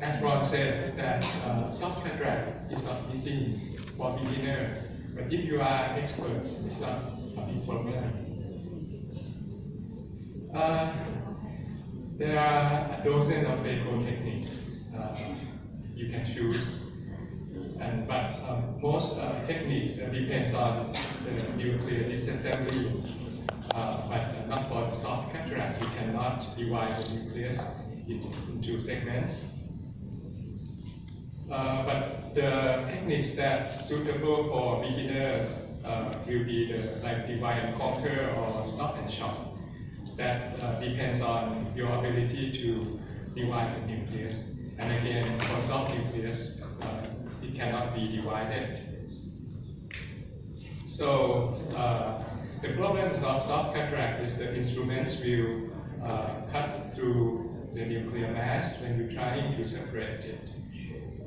as Ron said, that soft cataract is not easy for beginner, but if you are experts, it's not a big problem. There are a dozen of Phaco techniques you can choose, but most techniques depends on the nuclear disassembly, but not for the soft cataract. You cannot divide the nucleus into segments. But the techniques that suitable for beginners will be like divide and conquer or stop and shop. That depends on your ability to divide the nucleus. And again, for soft nucleus, it cannot be divided. So the problems of soft cataract is the instruments will cut through the nuclear mass when you're trying to separate it.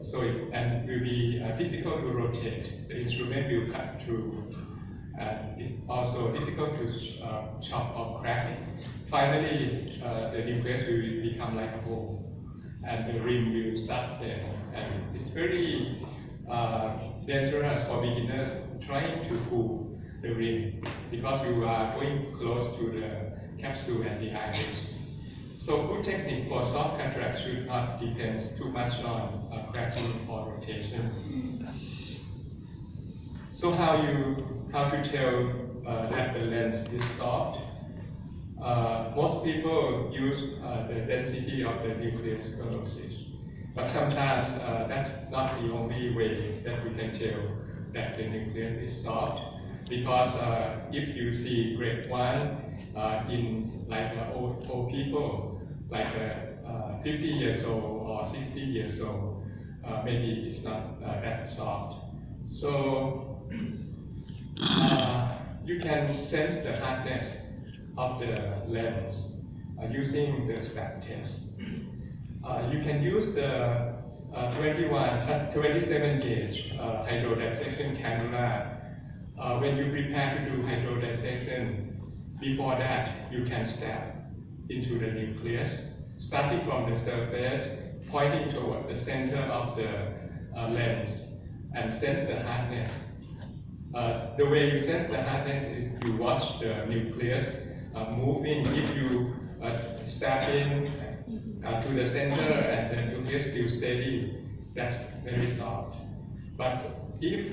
So and will be difficult to rotate. The instrument will cut through. And it's also difficult to chop or crack. Finally, the nucleus will become like a hole, and the rim will start there. And it's very dangerous for beginners trying to pull the rim, because you are going close to the capsule and the iris. So good technique for soft cataract should not depend too much on cracking or rotation. So how to tell that the lens is soft? Most people use the density of the nucleus sclerosis, but sometimes that's not the only way that we can tell that the nucleus is soft, because if you see grade 1 in like old people, like 50 years old or 60 years old, maybe it's not that soft. So you can sense the hardness of the lens using the SPAT test. You can use the 27 gauge hydrodissection cannula. When you prepare to do hydrodissection, before that you can stab into the nucleus, starting from the surface, pointing toward the center of the lens, and sense the hardness. The way you sense the hardness is you watch the nucleus moving. If you stab in to the center and the nucleus still steady, that's very soft. But if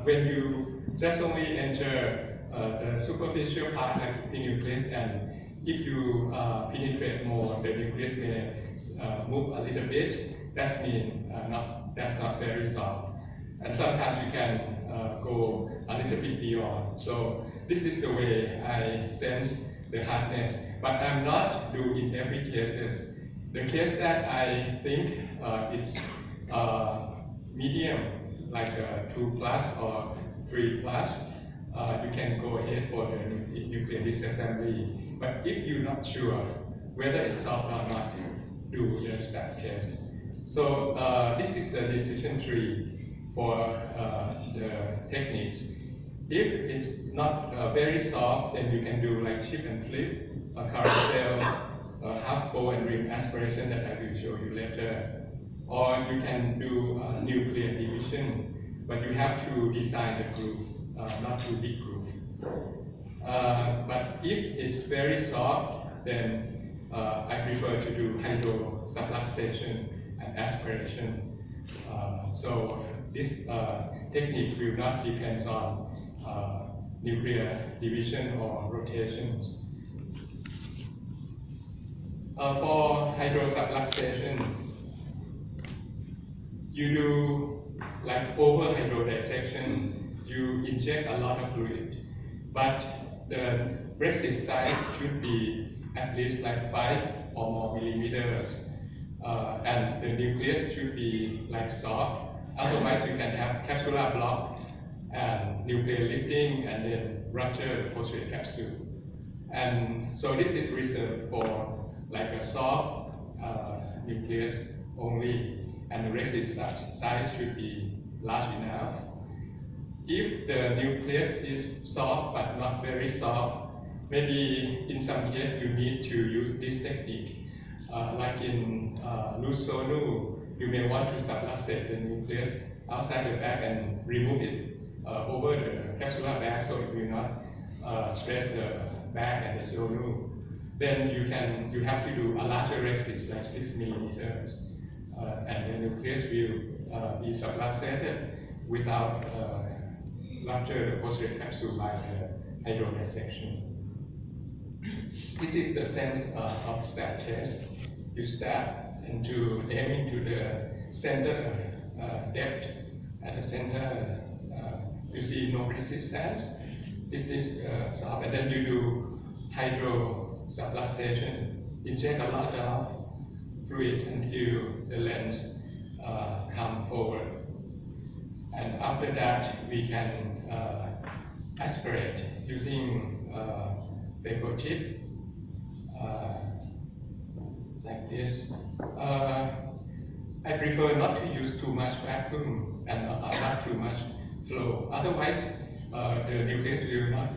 when you just only enter the superficial part like the nucleus, and if you penetrate more, the nucleus may move a little bit, that means that's not very soft. And sometimes you can go a little bit beyond. So this is the way I sense the hardness. But I'm not doing in every case. The case that I think it's medium, like 2+ or 3+, you can go ahead for the nuclear disassembly. But if you're not sure whether it's soft or not, do the SPAT test. So this is the decision tree for the techniques. If it's not very soft, then you can do like chip and flip, a carousel, half bow and rim aspiration that I will show you later. Or you can do nuclear division, but you have to design the groove, not too big groove. But if it's very soft, then I prefer to do hydrosubluxation and aspiration. So this technique will not depend on nuclear division or rotations. For hydrosubluxation, you do like over hydrodissection, you inject a lot of fluid, but the resist size should be at least like 5 or more millimeters, and the nucleus should be like soft. Otherwise, you can have capsular block and nuclear lifting, and then rupture the posterior capsule. And so this is reserved for like a soft nucleus only, and the resist size should be large enough. If the nucleus is soft but not very soft, maybe in some cases you need to use this technique. Like in loose sonu, you may want to subluxate the nucleus outside the bag and remove it over the capsular bag so it will not stress the bag and the sonu. Then you have to do a larger rexis, like 6 millimeters, and the nucleus will be subluxated without rupture the posterior capsule by the hydrodissection. This is the sense of stab test. You stab into aiming to the center depth at the center. You see no resistance. This is soft, and then you do hydrosubluxation. Inject a lot of fluid until the lens come forward. And after that, we can aspirate using Phaco tip like this. I prefer not to use too much vacuum and not too much flow. Otherwise, the nucleus will not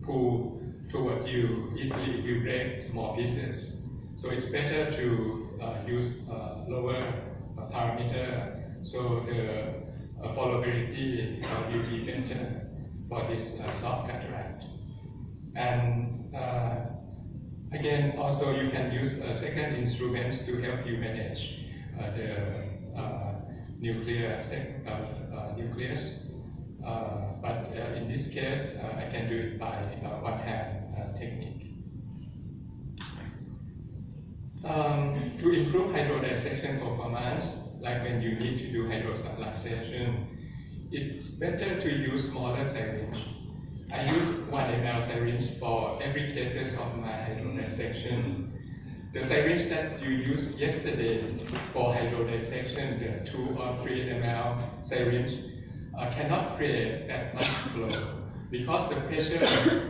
pull toward you easily. It will break small pieces. So it's better to use lower parameter, so the followability will be better for this soft cataract. And again, also you can use second instruments to help you manage the nucleus. But in this case, I can do it by one-hand technique. To improve hydrodissection performance, like when you need to do hydrosubluxation, it's better to use smaller syringe. I use 1 ml syringe for every cases of my hydrodissection. The syringe that you used yesterday for hydrodissection, the 2 or 3 ml syringe, cannot create that much flow because the pressure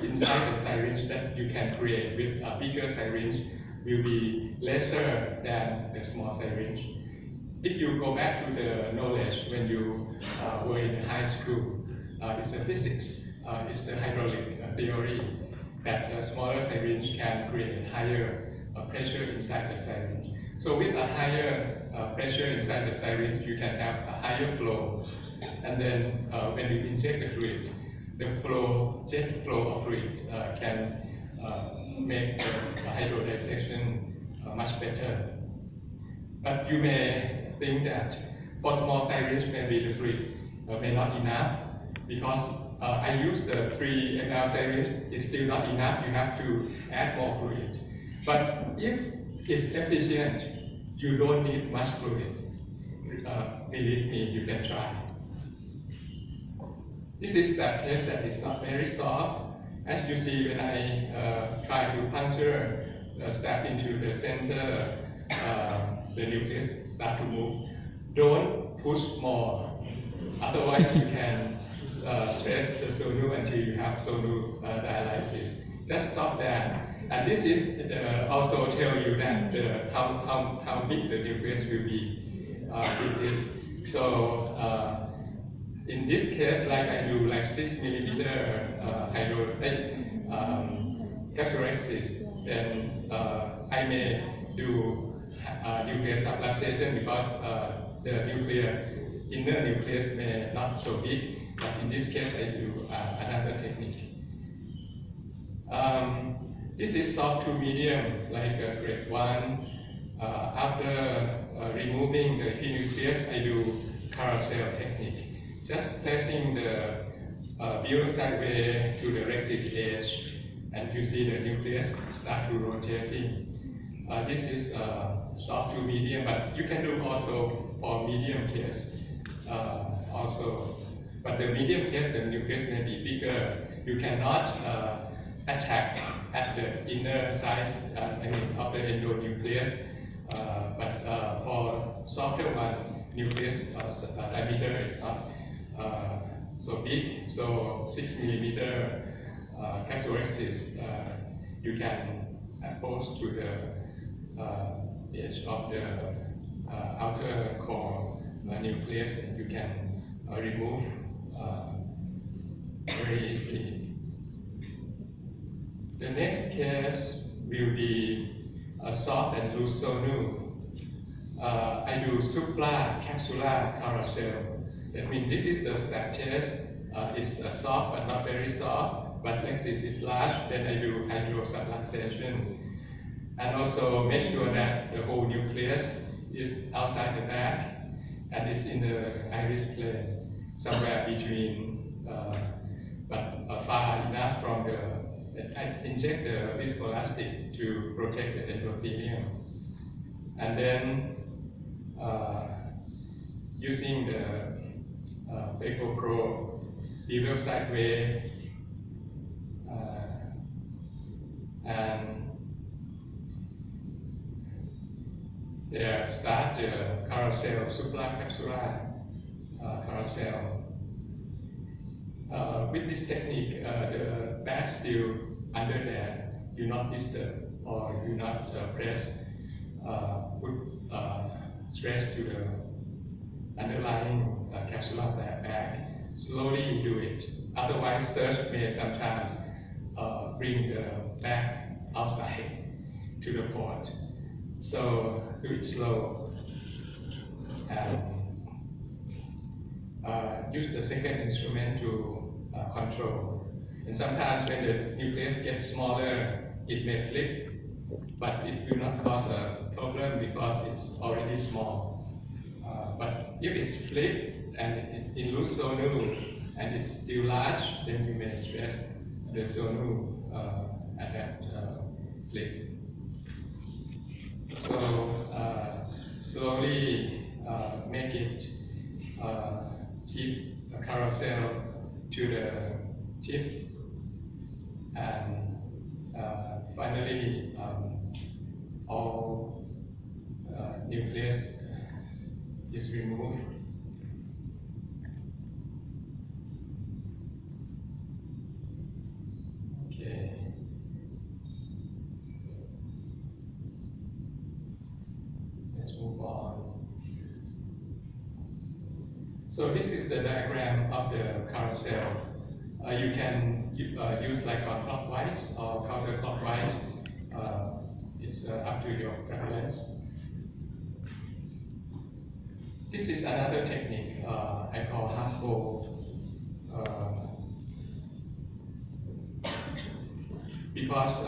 inside the syringe that you can create with a bigger syringe will be lesser than the small syringe. If you go back to the knowledge when you were in high school, it's the physics, it's the hydraulic theory that the smaller syringe can create higher pressure inside the syringe. So with a higher pressure inside the syringe, you can have a higher flow. And then when you inject the fluid, the flow, jet flow of fluid can make the hydrodissection much better. But you may think that for small syringe, maybe the fluid may not enough because I use the 3 ml syringe, it's still not enough, you have to add more fluid. But if it's efficient, you don't need much fluid. Believe me, you can try. This is that test that is not very soft. As you see, when I try to puncture stab into the center, the nucleus start to move. Don't push more, otherwise you can stress the sonu until you have sonu dialysis. Just stop there. And this is also tell you that how big the nucleus will be with this. So in this case, like I do like 6 millimeter capsulectomy, then I may do nuclear subluxation because the inner nucleus may not so big. But in this case, I do another technique. This is soft to medium, like grade 1. After removing the nucleus, I do Carousel Technique. Just placing the view sideways to the rexis edge, and you see the nucleus start to rotating. This is soft to medium, but you can do also for medium case also. But the medium case, the nucleus may be bigger. You cannot attack at the inner size of the endonucleus. But for softer one, nucleus diameter is not so big. So 6 millimeter capsulexis, you can approach to the edge of the outer core nucleus, and you can remove very easily. The next case will be soft and loose sonu. I do Supracapsular Carousel. That means this is the step test. It's soft but not very soft, but next is large. Then I do Hydrosubluxation. And also make sure that the whole nucleus is outside the back and is in the iris plane, somewhere between, but far enough from the, I inject the viscoelastic to protect the endothelium. And then using the Phaco Pro bevel sideways and there start the carousel, supracapsular carousel. With this technique, the back still under there, you not disturb or you not press, put stress to the underlying capsular bag. Slowly do it. Otherwise, surge may sometimes bring the back outside to the port. So do it slow and use the second instrument to control. And sometimes when the nucleus gets smaller, it may flip, but it will not cause a problem because it's already small. But if it's flipped and in loose sonu and it's still large, then you may stress the sonu at that flip. So slowly make it keep the carousel to the tip, and finally all nucleus is removed. Okay. Let's move on. So this is the diagram of the carousel. You can use like clockwise or counterclockwise. It's up to your preference. This is another technique I call half bowl. Because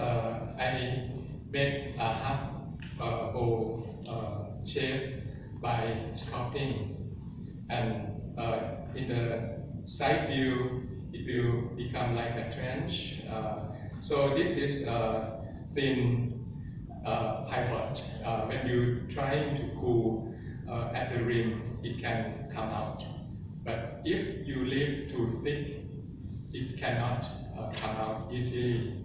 I make a half bowl shape by sculpting, and in the side view it will become like a trench. So this is a thin pivot. When you're trying to pull at the rim, it can come out. But if you leave too thick, it cannot come out easily.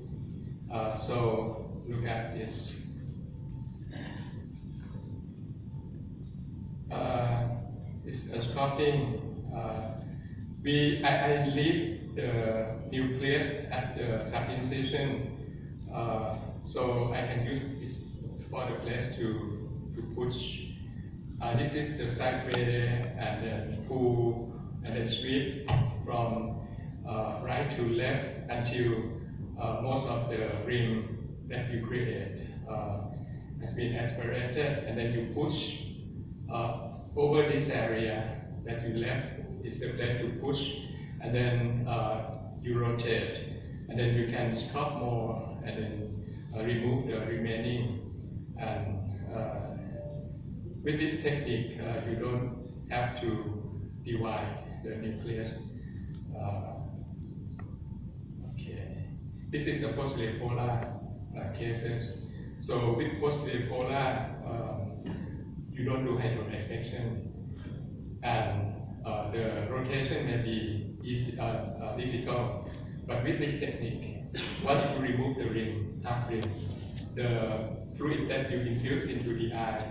So look at this. It's a sculpting. I leave the nucleus at the subincision, so I can use this for the place to push. This is the sideway, and then pull and then sweep from right to left until most of the rim that you create has been aspirated, and then you push over this area that you left is the place to push, and then you rotate, and then you can sculpt more and then remove the remaining. And with this technique, you don't have to divide the nucleus. Okay, this is the posterior polar cases. So with posterior polar, you don't do hydrodissection, and the rotation may be easy, difficult. But with this technique, once you remove the rim, half rim, the fluid that you infuse into the eye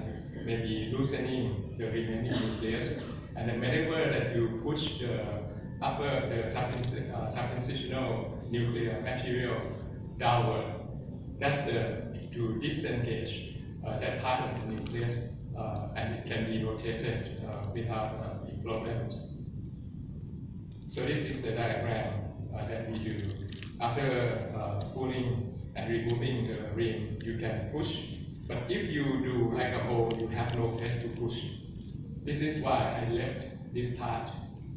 may be loosening the remaining nucleus, and then whenever that you push the upper, the subincisional nuclear material downward, that's to disengage that part of the nucleus, and it can be rotated without big problems. So this is the diagram that we do. After pulling and removing the rim, you can push But if you do like a hole, you have no place to push. This is why I left this part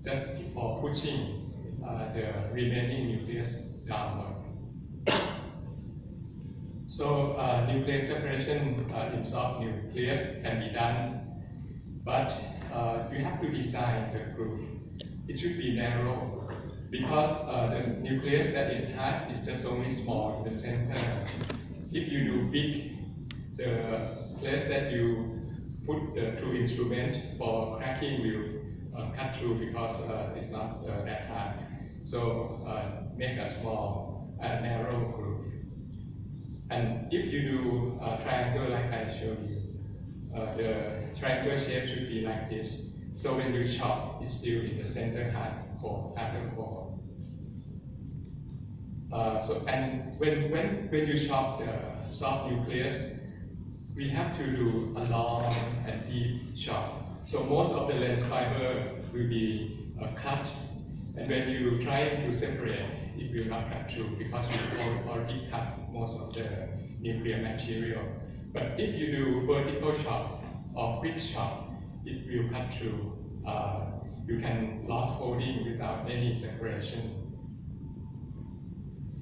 just for pushing the remaining nucleus downward. So nucleus separation in soft nucleus can be done, but you have to design the groove. It should be narrow, because the nucleus that is hard is just only small in the center. If you do big, the place that you put the true instrument for cracking will cut through, because it's not that hard. So make a small, narrow groove. And if you do a triangle like I showed you, the triangle shape should be like this. So when you chop, it's still in the center harder core. And when you chop the soft nucleus, we have to do a long and deep chop. So most of the lens fiber will be cut, and when you try to separate, it will not cut through, because you already cut most of the nuclear material. But if you do vertical chop or quick chop, it will cut through. You can lose holding without any separation.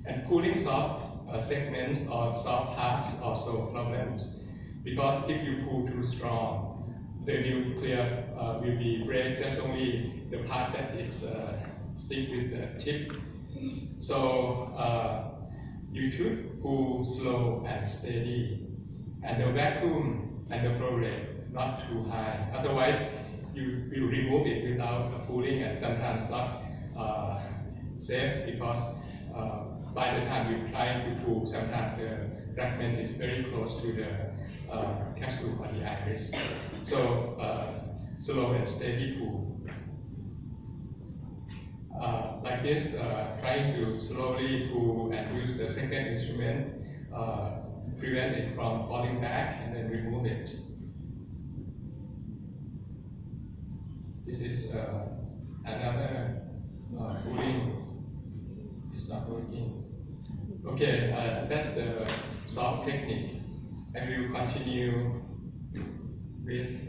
And pulling soft segments or soft parts also problems, because if you pull too strong, the nucleus will be break just only the part that is stick with the tip. So you should pull slow and steady, and the vacuum and the flow rate not too high. Otherwise, you will remove it without pulling, and sometimes not safe, because by the time you're trying to pull, sometimes the fragment is very close to the capsule or the iris. So slow and steady pull. Like this, trying to slowly pull and use the second instrument, prevent it from falling back, and then remove it. This is another pulling. It's not working. Okay, that's the soft technique. And we will continue with